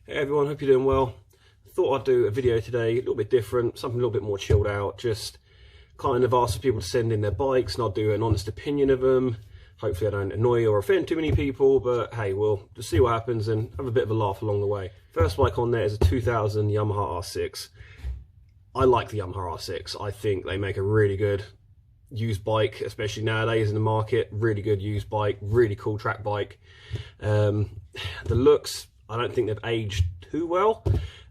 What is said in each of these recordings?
Hey everyone, hope you're doing well. Thought I'd do a video today, a little bit different, something a little bit more chilled out. Just kind of ask for people to send in their bikes and I'll do an honest opinion of them. Hopefully I don't annoy or offend too many people, but hey, we'll just see what happens and have a bit of a laugh along the way. First bike on there is a 2000 Yamaha R6. I like the Yamaha R6. I think they make a really good used bike, especially nowadays in the market. Really good used bike, really cool track bike. The looks, I don't think they've aged too well.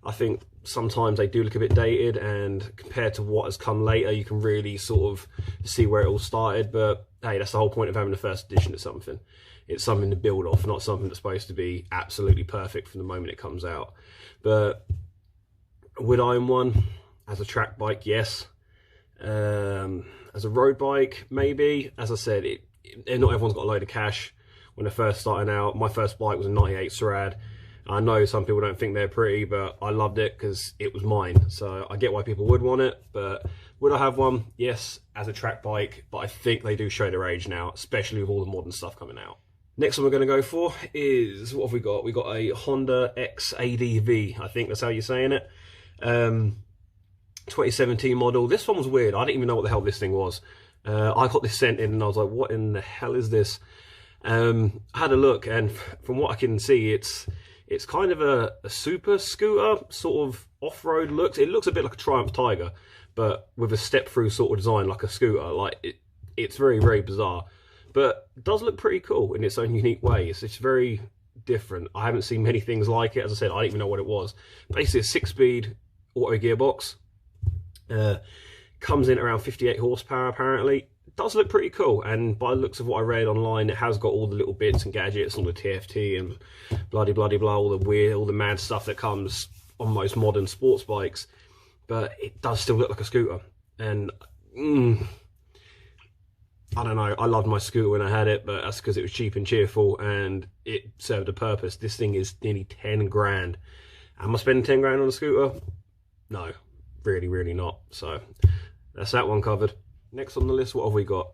I think sometimes they do look a bit dated, and compared to what has come later, you can really sort of see where it all started. But hey, that's the whole point of having the first edition of something. It's something to build off, not something that's supposed to be absolutely perfect from the moment it comes out. But would I own one? As a track bike, yes. As a road bike, maybe. As I said, not everyone's got a load of cash when they're first starting out. My first bike was a 98 Sarad. I know some people don't think they're pretty, but I loved it because it was mine. So I get why people would want it, but would I have one? Yes, as a track bike, but I think they do show their age now, especially with all the modern stuff coming out. Next one we're going to go for is, what have we got? We got a Honda X ADV, I think that's how you're saying it. 2017 model. This one was weird. I didn't even know what the hell this thing was. I got this sent in and I was like, what in the hell is this? I had a look, and from what I can see, it's kind of a super scooter, sort of off-road looks. It looks a bit like a Triumph Tiger, but with a step-through sort of design like a scooter. Like it's very, very bizarre, but it does look pretty cool in its own unique way. It's very different. I haven't seen many things like it. As I said, I didn't even know what it was. Basically a 6-speed auto gearbox. Comes in around 58 horsepower apparently. It does look pretty cool, and by the looks of what I read online, it has got all the little bits and gadgets, all the TFT and bloody blah, all the weird, all the mad stuff that comes on most modern sports bikes. But it does still look like a scooter, and I don't know, I loved my scooter when I had it, but that's because it was cheap and cheerful and it served a purpose. This thing is nearly 10 grand. Am I spending 10 grand on a scooter? No, really not. So that's that one covered. Next on the list, what have we got?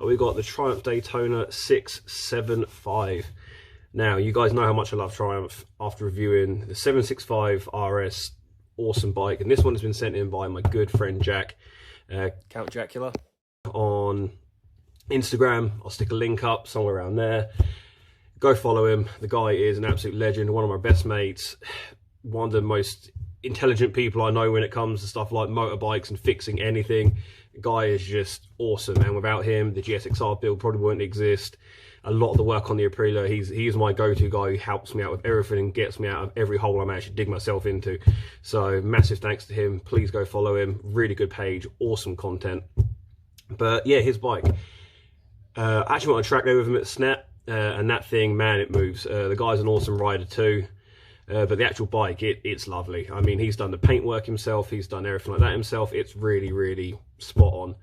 We got the Triumph Daytona 675. Now, you guys know how much I love Triumph after reviewing the 765 RS, awesome bike. And this one has been sent in by my good friend Jack, Count Jacula, on Instagram. I'll stick a link up somewhere around there. Go follow him. The guy is an absolute legend, one of my best mates, one of the most intelligent people I know when it comes to stuff like motorbikes and fixing anything. The guy is just awesome, and without him the GSXR build probably wouldn't exist. A lot of the work on the Aprilia, he's my go-to guy who helps me out with everything and gets me out of every hole I manage to dig myself into. So massive thanks to him. Please go follow him. Really good page, awesome content. But yeah, his bike, I actually went on a track day with him at Snap, and that thing, man, it moves. The guy's an awesome rider too. But the actual bike, it's lovely. I mean, he's done the paintwork himself, he's done everything like that himself. It's really spot on.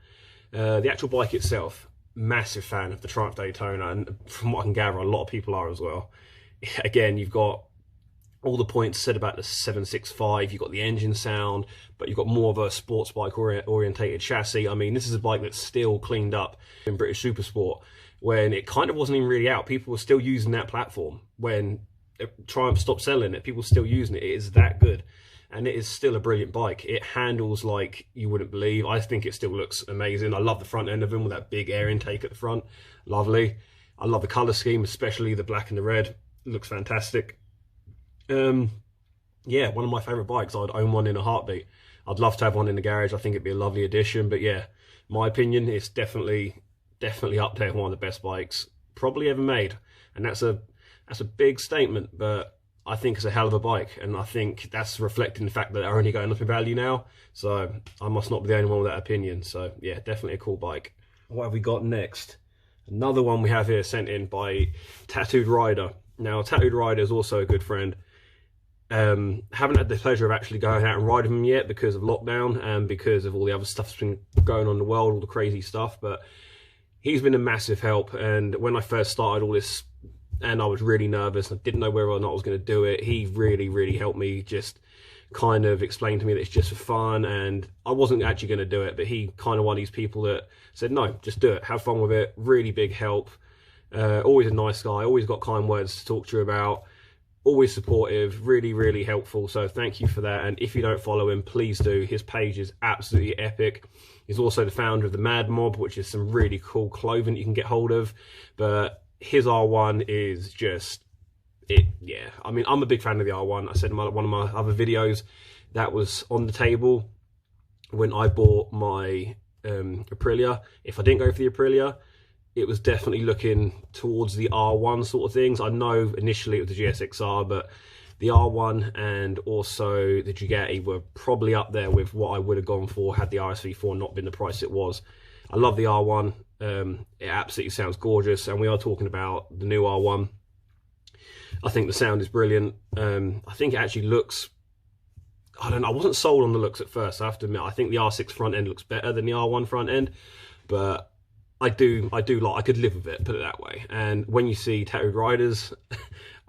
The actual bike itself, massive fan of the Triumph Daytona, and from what I can gather, a lot of people are as well. Again, you've got all the points said about the 765, you've got the engine sound, but you've got more of a sports bike orientated chassis. I mean, this is a bike that's still cleaned up in British Supersport, when it kind of wasn't even really out. People were still using that platform when Triumph stopped selling it. People still using it. It is that good, and it is still a brilliant bike. It handles like you wouldn't believe. I think it still looks amazing. I love the front end of them with that big air intake at the front. Lovely. I love the color scheme, especially the black and the red. It looks fantastic. Yeah, one of my favorite bikes. I'd own one in a heartbeat. I'd love to have one in the garage. I think it'd be a lovely addition. But yeah, my opinion, it's definitely up there, one of the best bikes probably ever made. And that's a big statement, but I think it's a hell of a bike, and I think that's reflecting the fact that they're only going up in value now. So I must not be the only one with that opinion. So yeah, definitely a cool bike. What have we got next? Another one we have here sent in by Tattooed Rider. Now, Tattooed Rider is also a good friend. Haven't had the pleasure of actually going out and riding him yet because of lockdown and because of all the other stuff that's been going on in the world, all the crazy stuff, but he's been a massive help. And when I first started all this, and I was really nervous, I didn't know whether or not I was going to do it, he really helped me, just kind of explained to me that it's just for fun, and I wasn't actually going to do it, but he kind of one of these people that said, no, just do it, have fun with it. Really big help. Always a nice guy, always got kind words to talk to you about. always supportive, really, really helpful. So thank you for that. And if you don't follow him, please do. His page is absolutely epic. He's also the founder of the Mad Mob, which is some really cool clothing you can get hold of. But his R1 is just it. Yeah, I mean, I'm a big fan of the R1. I said in one of my other videos that was on the table when I bought my Aprilia. If I didn't go for the Aprilia, it was definitely looking towards the R1 sort of things. I know initially it was the GSXR, but the R1 and also the Ducati were probably up there with what I would have gone for had the RS4 not been the price it was. I love the R1. It absolutely sounds gorgeous, and we are talking about the new R1. I think the sound is brilliant. I think it actually looks, I don't know, I wasn't sold on the looks at first, I have to admit. I think the R6 front end looks better than the R1 front end, but I do like, I could live with it, put it that way. And when you see Tattooed Riders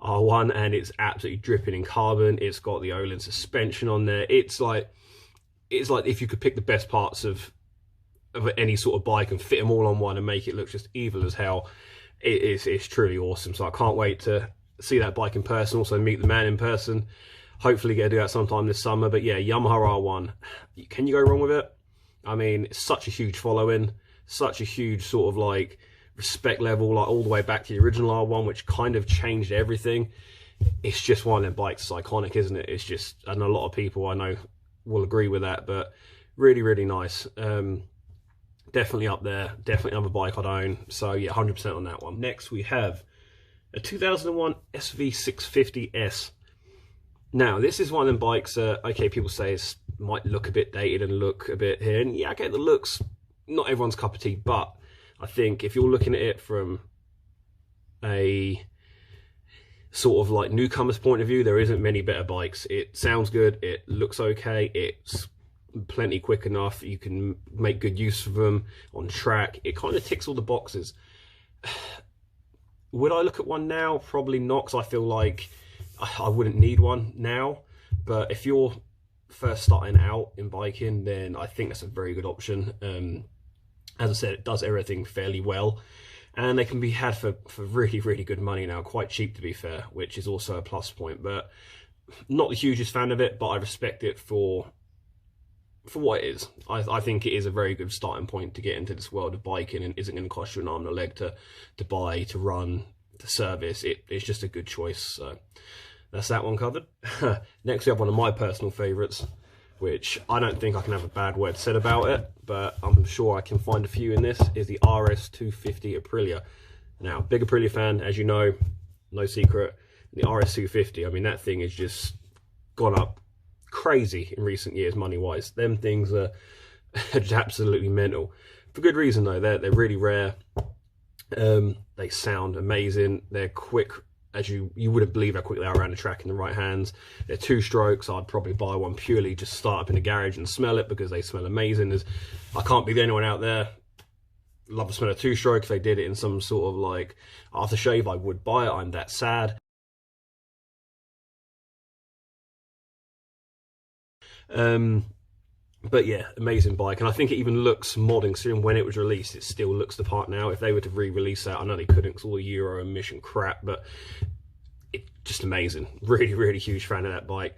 R1 and it's absolutely dripping in carbon, it's got the Olin suspension on there. It's like if you could pick the best parts of any sort of bike and fit them all on one and make it look just evil as hell. It's truly awesome. So I can't wait to see that bike in person, also meet the man in person. Hopefully get to do that sometime this summer. But yeah, Yamaha R1, can you go wrong with it? I mean, it's such a huge following, such a huge sort of like respect level, like all the way back to the original R1, which kind of changed everything. It's just one of them bikes. It's iconic, isn't it? It's just, and a lot of people I know will agree with that, but really, really nice. Definitely up there, definitely another bike I'd own. So yeah, 100% on that one. Next we have a 2001 SV650S. Now, this is one of them bikes that, okay, people say it might look a bit dated and look a bit here. And yeah, I get the looks, not everyone's cup of tea, but I think if you're looking at it from a sort of like newcomer's point of view, there isn't many better bikes. It sounds good, it looks okay, it's plenty quick enough, you can make good use of them on track. It kind of ticks all the boxes. Would I look at one now? Probably not, because I feel like I wouldn't need one now. But if you're first starting out in biking, then I think that's a very good option. As I said, it does everything fairly well, and they can be had for really, really good money now, quite cheap to be fair, which is also a plus point. But not the hugest fan of it, but I respect it for what it is. I think it is a very good starting point to get into this world of biking, and isn't going to cost you an arm and a leg to buy, to run, to service. It's just a good choice. So that's that one covered. Next we have one of my personal favourites, which I don't think I can have a bad word said about it, but I'm sure I can find a few in this, is the RS250 Aprilia. Now, big Aprilia fan, as you know, no secret. The RS250, I mean, that thing has just gone up crazy in recent years, money-wise. Them things are just absolutely mental. For good reason, though. They're really rare. They sound amazing. They're quick, as you wouldn't believe how quick they are around the track in the right hands. They're two strokes. I'd probably buy one purely just start up in the garage and smell it, because they smell amazing. I can't be the only one out there. Love the smell of two stroke. If they did it in some sort of like aftershave, I would buy it. I'm that sad. But yeah, amazing bike, and I think it even looks modern, considering when it was released, it still looks the part now. If they were to re-release that, I know they couldn't because all the Euro emission crap, but it's just amazing. Really, really huge fan of that bike.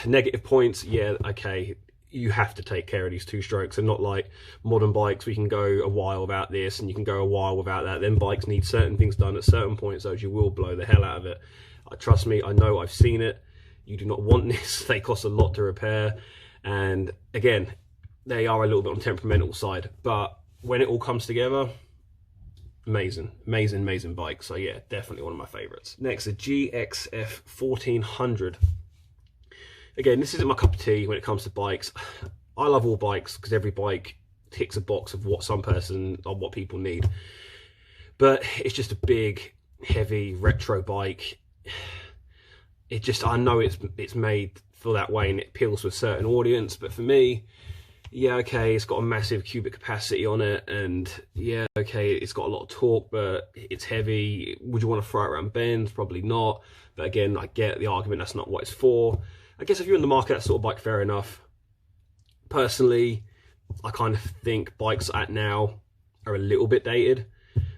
Negative points, yeah, okay, you have to take care of these two strokes, and not like modern bikes, we can go a while without this and you can go a while without that. Then bikes need certain things done at certain points, so you will blow the hell out of it. Trust me, I know, I've seen it. You do not want this. They cost a lot to repair, and again, they are a little bit on the temperamental side, but when it all comes together, amazing, amazing, amazing bike. So yeah, definitely one of my favorites. Next, the GXF 1400. Again, this isn't my cup of tea when it comes to bikes. I love all bikes because every bike ticks a box of what some person or what people need, but it's just a big, heavy retro bike. It just, I know it's made for that way and it appeals to a certain audience, but for me, yeah, okay, it's got a massive cubic capacity on it, and yeah, okay, it's got a lot of torque, but it's heavy. Would you want to throw it around bends? Probably not. But again, I get the argument, that's not what it's for. I guess if you're in the market, that sort of bike, fair enough. Personally, I kind of think bikes at now are a little bit dated,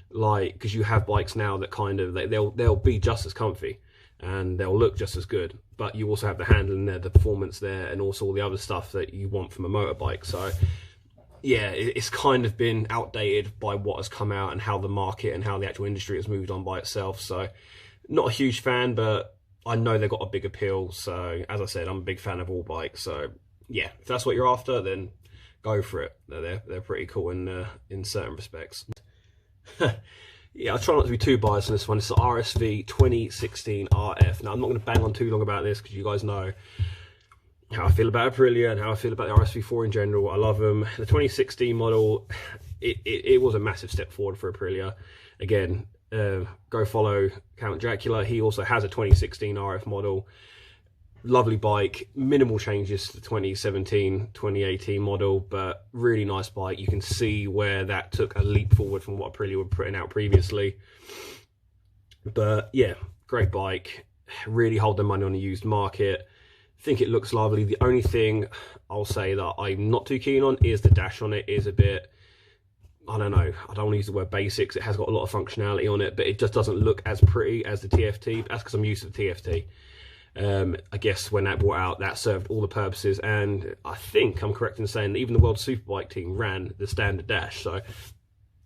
like, because you have bikes now that kind of, they'll be just as comfy. and they'll look just as good, but you also have the handling there, the performance there, and also all the other stuff that you want from a motorbike. So yeah, it's kind of been outdated by what has come out and how the market and how the actual industry has moved on by itself. So not a huge fan, but I know they've got a big appeal. So as I said, I'm a big fan of all bikes. So yeah, if that's what you're after, then go for it. They're pretty cool in certain respects. Yeah, I try not to be too biased on this one. It's the RSV 2016 RF. Now, I'm not going to bang on too long about this because you guys know how I feel about Aprilia and how I feel about the RSV4 in general. I love them. The 2016 model, it was a massive step forward for Aprilia. Again, go follow Count Dracula. He also has a 2016 RF model. Lovely bike, minimal changes to the 2017, 2018 model, but really nice bike. You can see where that took a leap forward from what Aprilia were putting out previously. But yeah, great bike. Really hold their money on the used market. Think it looks lovely. The only thing I'll say that I'm not too keen on is the dash on it is a bit, I don't know, I don't want to use the word basics. It has got a lot of functionality on it, but it just doesn't look as pretty as the TFT. That's because I'm used to the TFT. I guess when that brought out, that served all the purposes, and I think I'm correct in saying that even the World Superbike team ran the standard dash, so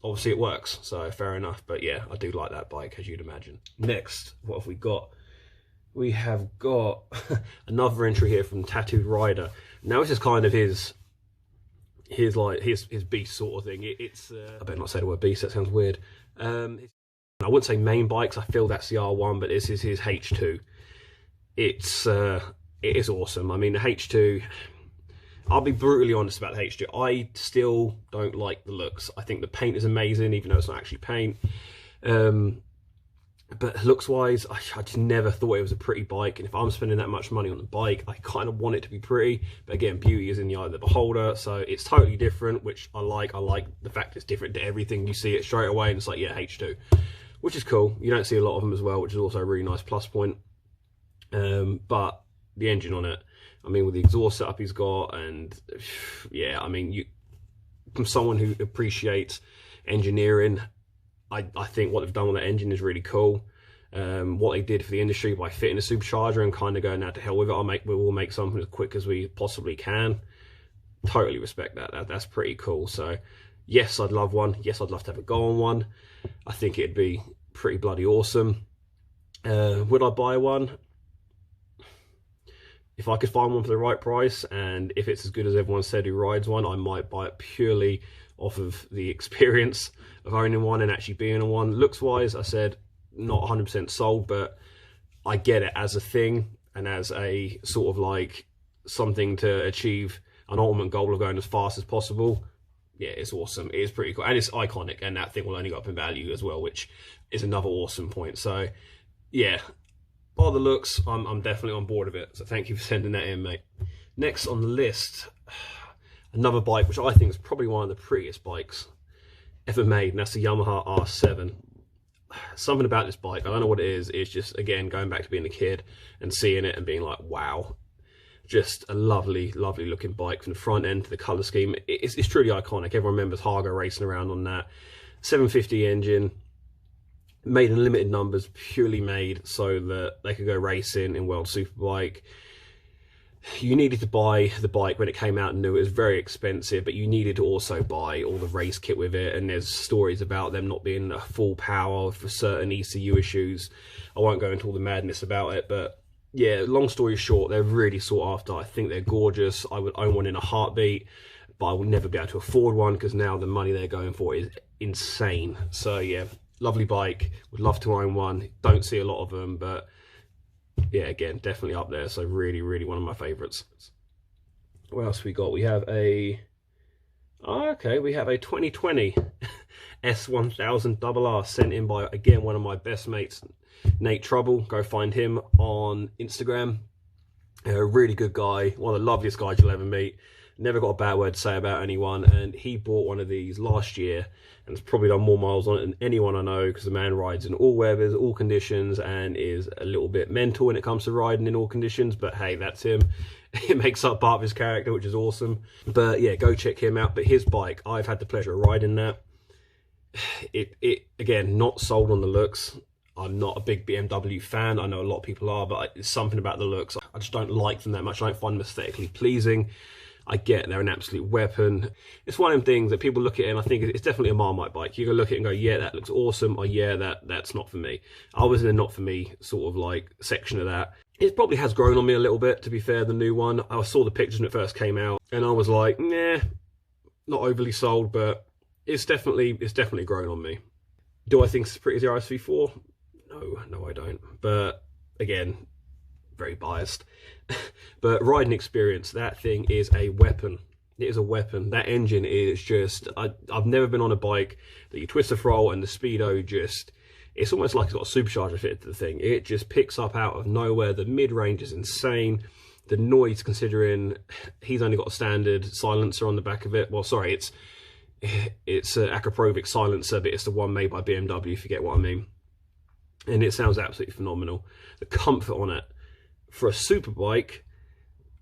obviously it works, so fair enough. But yeah, I do like that bike, as you'd imagine. Next, what have we got? We have got another entry here from Tattooed Rider. Now this is kind of his beast sort of thing. It's I better not say the word beast, that sounds weird. I wouldn't say main bikes, I feel that's the R1, but this is his H2. It is awesome. I mean, the H2, I'll be brutally honest about the H2. I still don't like the looks. I think the paint is amazing, even though it's not actually paint. But looks-wise, I just never thought it was a pretty bike. And if I'm spending that much money on the bike, I kind of want it to be pretty. But again, beauty is in the eye of the beholder. So it's totally different, which I like. I like the fact it's different to everything. You see it straight away, and it's like, yeah, H2, which is cool. You don't see a lot of them as well, which is also a really nice plus point. But the engine on it, I mean, with the exhaust setup he's got, and yeah, I mean, from someone who appreciates engineering, I think what they've done with that engine is really cool. What they did for the industry by fitting a supercharger and kind of going, now to hell with it, we will make something as quick as we possibly can. Totally respect that. That's pretty cool. So yes, I'd love one. Yes, I'd love to have a go on one. I think it'd be pretty bloody awesome. Would I buy one? If I could find one for the right price, and if it's as good as everyone said who rides one, I might buy it purely off of the experience of owning one and actually being on one. Looks wise, I said, not 100% sold, but I get it as a thing and as a sort of like something to achieve an ultimate goal of going as fast as possible. Yeah, it's awesome. It is pretty cool, and it's iconic, and that thing will only go up in value as well, which is another awesome point. So yeah, by the looks, I'm definitely on board with it. So thank you for sending that in, mate. Next on the list, another bike which I think is probably one of the prettiest bikes ever made, and that's the Yamaha R7. Something about this bike, I don't know what it is. It's just, again, going back to being a kid and seeing it and being like, wow. Just a lovely, lovely looking bike from the front end to the colour scheme. It's truly iconic. Everyone remembers Hargo racing around on that. 750 engine. Made in limited numbers, purely made so that they could go racing in World Superbike. You needed to buy the bike when it came out new. It was very expensive, but you needed to also buy all the race kit with it, and there's stories about them not being a full power for certain ECU issues. I won't go into all the madness about it, but yeah, long story short, they're really sought after. I think they're gorgeous. I would own one in a heartbeat, but I will never be able to afford one because now the money they're going for is insane. So yeah, lovely bike, would love to own one. Don't see a lot of them, but yeah, again, definitely up there. So really, really one of my favorites. What else we got? We have a, we have a 2020 S1000RR sent in by, again, one of my best mates, Nate Trouble. Go find him on Instagram. A really good guy, one of the loveliest guys you'll ever meet. Never got a bad word to say about anyone, and he bought one of these last year and has probably done more miles on it than anyone I know, because the man rides in all weathers, all conditions, and is a little bit mental when it comes to riding in all conditions, but hey, that's him. It makes up part of his character, which is awesome. But yeah, go check him out. But his bike, I've had the pleasure of riding that. It again, not sold on the looks. I'm not a big BMW fan. I know a lot of people are, but it's something about the looks. I just don't like them that much. I don't find them aesthetically pleasing. I get they're an absolute weapon. It's one of them things that people look at it and I think it's definitely a Marmite bike. You go look at it and go, yeah, that looks awesome, or yeah, that's not for me. I was in a not for me sort of like section of that. It probably has grown on me a little bit, to be fair, the new one. I saw the pictures when it first came out and I was like, nah, not overly sold, but it's definitely grown on me. Do I think it's as pretty as the RS4? No, I don't. But again, very biased. But riding experience, that thing is a weapon. It is a weapon. That engine is just, I've never been on a bike that you twist the throttle and the speedo just, it's almost like it's got a supercharger fitted to the thing. It just picks up out of nowhere. The mid-range is insane. The noise, considering he's only got a standard silencer on the back of it. Well, sorry, it's an Akrapovic silencer, but it's the one made by BMW, if you get what I mean. And it sounds absolutely phenomenal. The comfort on it, for a super bike,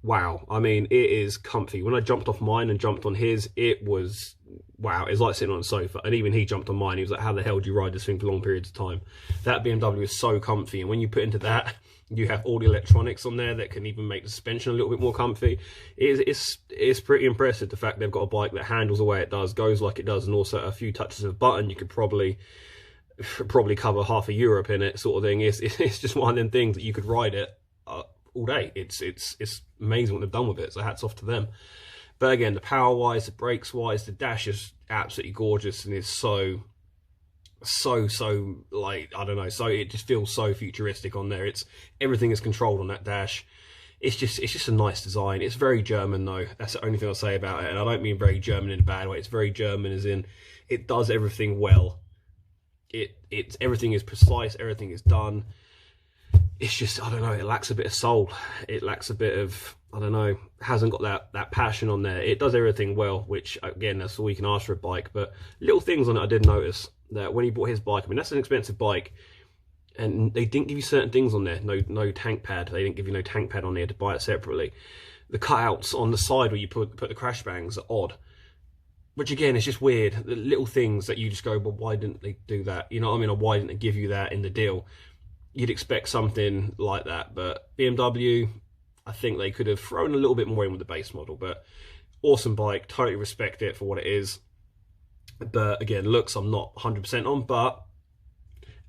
wow. I mean, it is comfy. When I jumped off mine and jumped on his, it was, wow. It's like sitting on a sofa. And even he jumped on mine. He was like, how the hell do you ride this thing for long periods of time? That BMW is so comfy. And when you put into that, you have all the electronics on there that can even make the suspension a little bit more comfy. It's pretty impressive, the fact they've got a bike that handles the way it does, goes like it does, and also a few touches of a button. You could probably cover half of Europe in it, sort of thing. It's just one of them things that you could ride it all day. It's amazing what they've done with it, so hats off to them. But again, the power wise, the brakes wise, the dash is absolutely gorgeous and is so like, I don't know, so it just feels so futuristic on there. Everything is controlled on that dash. It's just a nice design. It's very German though. That's the only thing I'll say about it, and I don't mean very German in a bad way. It's very German as in it does everything well. Everything is precise, everything is done. It's just, I don't know, it lacks a bit of soul. It lacks a bit of, I don't know, hasn't got that passion on there. It does everything well, which again, that's all you can ask for a bike. But little things on it I did notice, that when he bought his bike, I mean, that's an expensive bike, and they didn't give you certain things on there. No tank pad. They didn't give you no tank pad on there to buy it separately. The cutouts on the side where you put the crash bangs are odd. Which again, is just weird. The little things that you just go, well, why didn't they do that? You know what I mean? Or why didn't they give you that in the deal? You'd expect something like that. But BMW, I think they could have thrown a little bit more in with the base model. But awesome bike. Totally respect it for what it is. But again, looks I'm not 100% on. But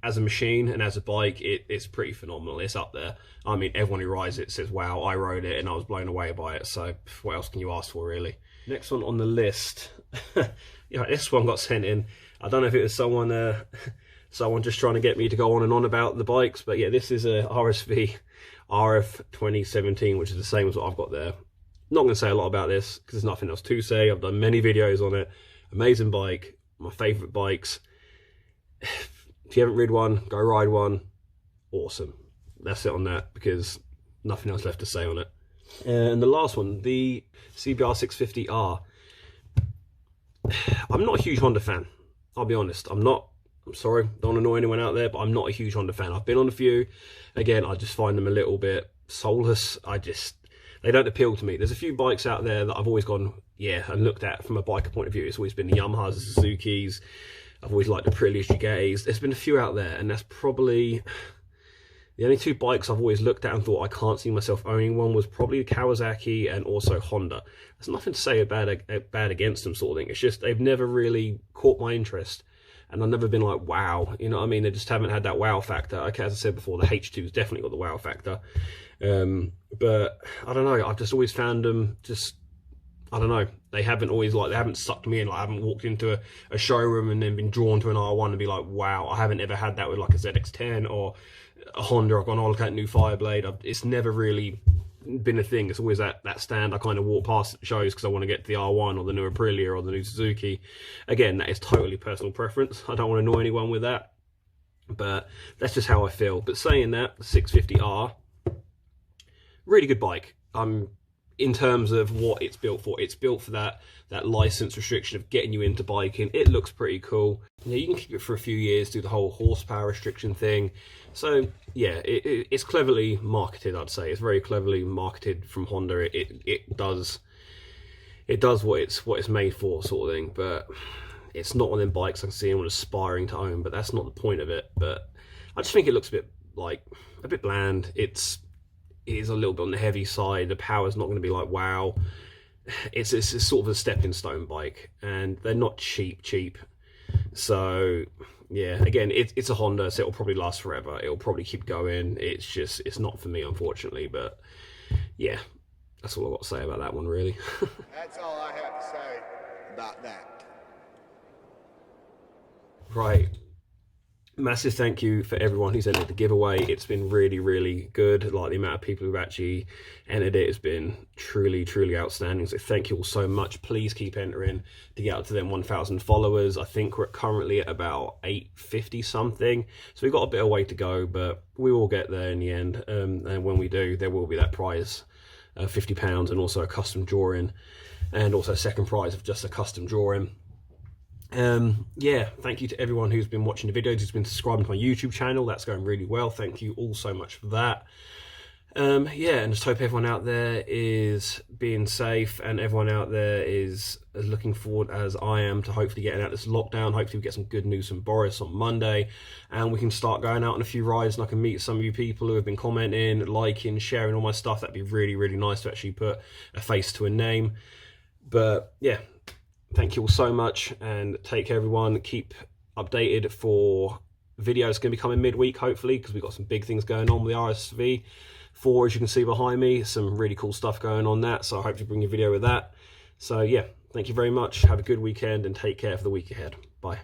as a machine and as a bike, it's pretty phenomenal. It's up there. I mean, everyone who rides it says, wow, I rode it and I was blown away by it. So what else can you ask for, really? Next one on the list. Yeah, this one got sent in. I don't know if it was someone just trying to get me to go on and on about the bikes, but yeah, this is a RSV RF 2017, which is the same as what I've got there. Not going to say a lot about this because there's nothing else to say. I've done many videos on it. Amazing bike, my favourite bikes. If you haven't ridden one, go ride one. Awesome. That's it on that, because nothing else left to say on it. And the last one, the CBR 650R. I'm not a huge Honda fan, I'll be honest. I'm sorry, don't annoy anyone out there, but I'm not a huge Honda fan. I've been on a few. Again, I just find them a little bit soulless. They don't appeal to me. There's a few bikes out there that I've always gone, yeah, and looked at from a biker point of view. It's always been the Yamahas, the Suzukis. I've always liked the Aprilias, Ducatis. There's been a few out there, and that's probably the only two bikes I've always looked at and thought I can't see myself owning one was probably the Kawasaki and also Honda. There's nothing to say bad against them, sort of thing. It's just they've never really caught my interest, and I've never been like, wow, you know what I mean? They just haven't had that wow factor. Okay, as I said before, the H2's definitely got the wow factor. But I don't know, I've just always found them just, I don't know, they haven't sucked me in. Like, I haven't walked into a showroom and then been drawn to an R1 and be like, wow. I haven't ever had that with like a ZX-10 or a Honda. I've gone, oh, look at a new Fireblade. It's never really been a thing. It's always that stand I kind of walk past shows because I want to get to the R1 or the new Aprilia or the new Suzuki. Again, that is totally personal preference. I don't want to annoy anyone with that, but that's just how I feel. But saying that, the 650R, really good bike. In terms of what it's built for. It's built for that license restriction of getting you into biking. It looks pretty cool. Yeah, you can keep it for a few years, do the whole horsepower restriction thing. So yeah, it's cleverly marketed, I'd say. It's very cleverly marketed from Honda. It does what it's made for, sort of thing. But it's not one of them bikes I can see anyone aspiring to own, but that's not the point of it. But I just think it looks a bit bland. It is a little bit on the heavy side. The power's not going to be like wow. It's sort of a stepping stone bike, and they're not cheap. So yeah, again, it's a Honda, so it'll probably last forever. It'll probably keep going. It's not for me, unfortunately. But yeah, that's all I've got to say about that one, really. That's all I have to say about that. Right. Massive thank you for everyone who's entered the giveaway. It's been really good. Like, the amount of people who've actually entered it has been truly outstanding. So thank you all so much. Please keep entering to get up to them 1,000 followers. I think we're currently at about 850 something. So we've got a bit of way to go, but we will get there in the end. And when we do, there will be that prize of £50 and also a custom drawing, and also a second prize of just a custom drawing. Yeah, thank you to everyone who's been watching the videos, who's been subscribing to my YouTube channel. That's going really well. Thank you all so much for that. Yeah, and just hope everyone out there is being safe, and everyone out there is as looking forward as I am to hopefully getting out of this lockdown. Hopefully we get some good news from Boris on Monday, and we can start going out on a few rides, and I can meet some of you people who have been commenting, liking, sharing all my stuff. That'd be really nice to actually put a face to a name. But yeah, thank you all so much, and take care, everyone. Keep updated for videos going to be coming midweek, hopefully, because we've got some big things going on with the RS4, as you can see behind me. Some really cool stuff going on that, so I hope to bring you a video with that. So yeah, thank you very much. Have a good weekend, and take care for the week ahead. Bye.